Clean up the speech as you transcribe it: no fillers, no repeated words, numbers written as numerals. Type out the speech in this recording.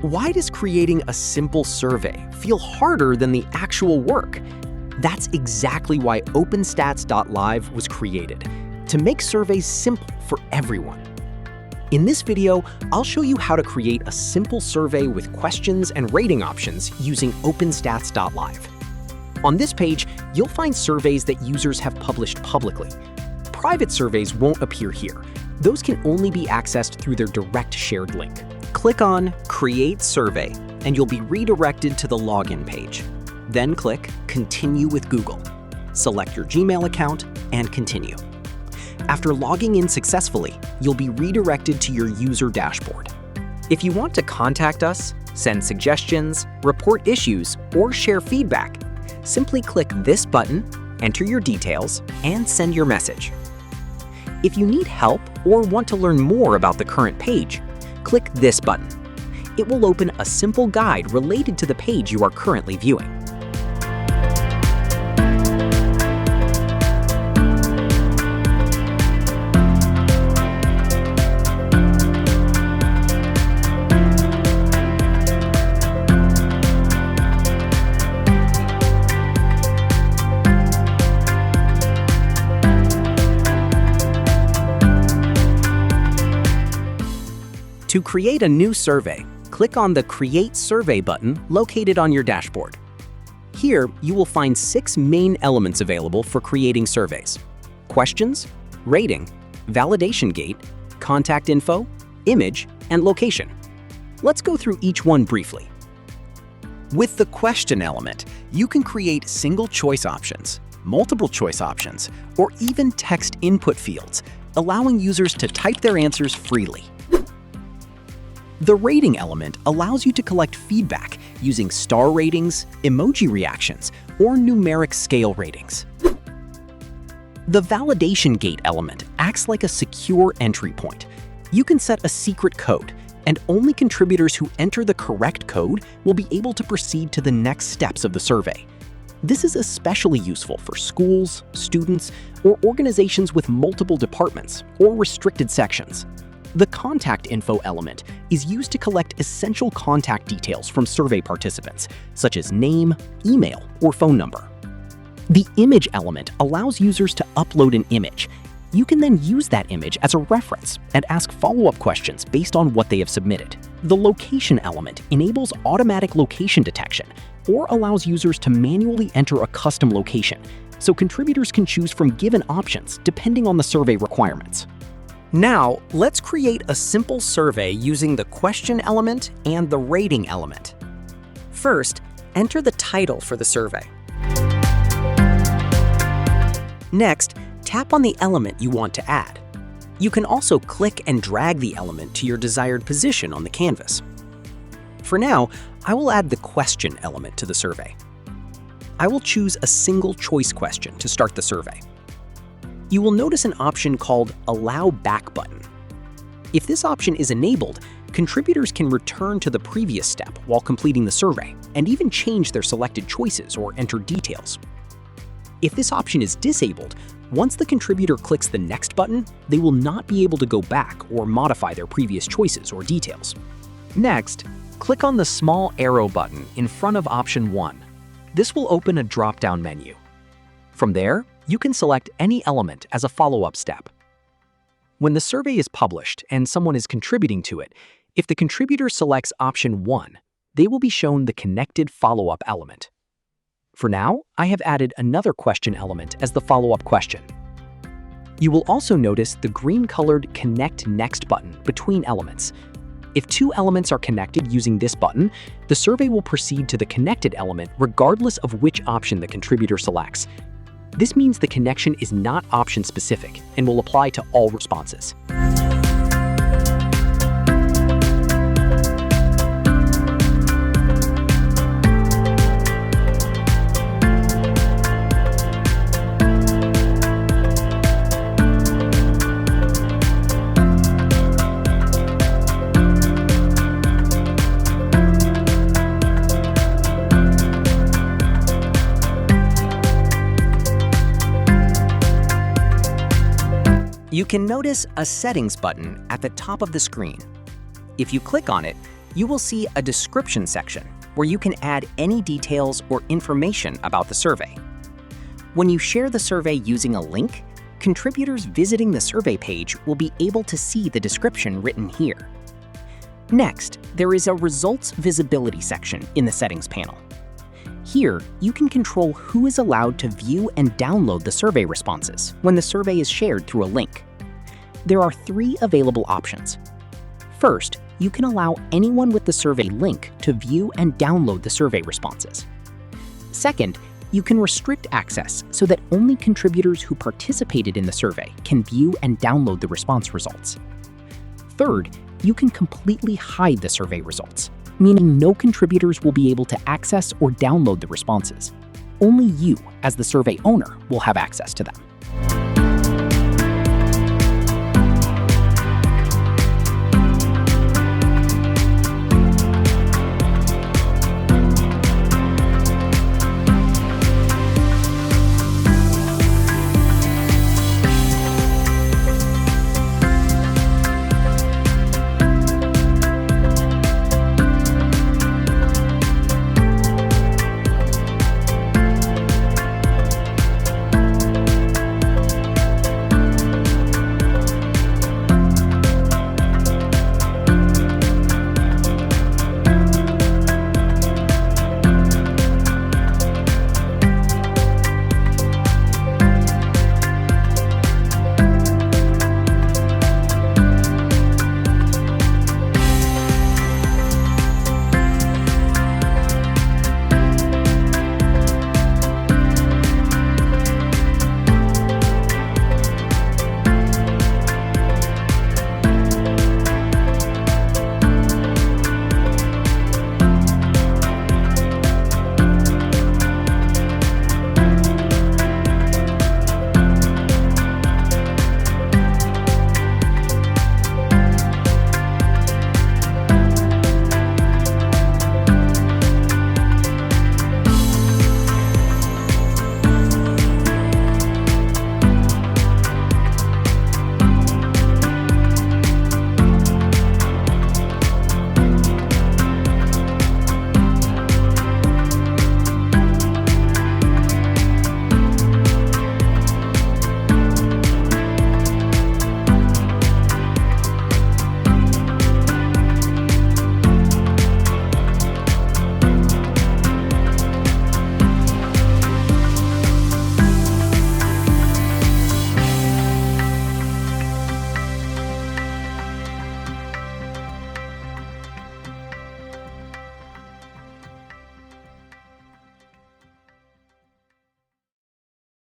Why does creating a simple survey feel harder than the actual work? That's exactly why Openstats.live was created, to make surveys simple for everyone. In this video, I'll show you how to create a simple survey with questions and rating options using Openstats.live. On this page, you'll find surveys that users have published publicly. Private surveys won't appear here. Those can only be accessed through their direct shared link. Click on Create Survey, and you'll be redirected to the login page. Then click Continue with Google. Select your Gmail account and continue. After logging in successfully, you'll be redirected to your user dashboard. If you want to contact us, send suggestions, report issues, or share feedback, simply click this button, enter your details, and send your message. If you need help or want to learn more about the current page, click this button. It will open a simple guide related to the page you are currently viewing. To create a new survey, click on the Create Survey button located on your dashboard. Here, you will find 6 main elements available for creating surveys: questions, rating, validation gate, contact info, image, and location. Let's go through each one briefly. With the question element, you can create single choice options, multiple choice options, or even text input fields, allowing users to type their answers freely. The rating element allows you to collect feedback using star ratings, emoji reactions, or numeric scale ratings. The validation gate element acts like a secure entry point. You can set a secret code, and only contributors who enter the correct code will be able to proceed to the next steps of the survey. This is especially useful for schools, students, or organizations with multiple departments or restricted sections. The contact info element is used to collect essential contact details from survey participants, such as name, email, or phone number. The image element allows users to upload an image. You can then use that image as a reference and ask follow-up questions based on what they have submitted. The location element enables automatic location detection or allows users to manually enter a custom location, so contributors can choose from given options depending on the survey requirements. Now, let's create a simple survey using the question element and the rating element. First, enter the title for the survey. Next, tap on the element you want to add. You can also click and drag the element to your desired position on the canvas. For now, I will add the question element to the survey. I will choose a single choice question to start the survey. You will notice an option called Allow Back button. If this option is enabled, contributors can return to the previous step while completing the survey and even change their selected choices or enter details. If this option is disabled, once the contributor clicks the Next button, they will not be able to go back or modify their previous choices or details. Next, click on the small arrow button in front of option 1. This will open a drop-down menu. From there, you can select any element as a follow-up step. When the survey is published and someone is contributing to it, if the contributor selects option 1, they will be shown the connected follow-up element. For now, I have added another question element as the follow-up question. You will also notice the green-colored Connect Next button between elements. If 2 elements are connected using this button, the survey will proceed to the connected element regardless of which option the contributor selects. This means the connection is not option-specific and will apply to all responses. You can notice a Settings button at the top of the screen. If you click on it, You will see a description section where you can add any details or information about the survey. When you share the survey using a link, contributors visiting the survey page will be able to see the description written here. Next, there is a results visibility section in the settings panel. Here, you can control who is allowed to view and download the survey responses when the survey is shared through a link. There are 3 available options. First, you can allow anyone with the survey link to view and download the survey responses. Second, you can restrict access so that only contributors who participated in the survey can view and download the response results. Third, you can completely hide the survey results, meaning no contributors will be able to access or download the responses. Only you, as the survey owner, will have access to them.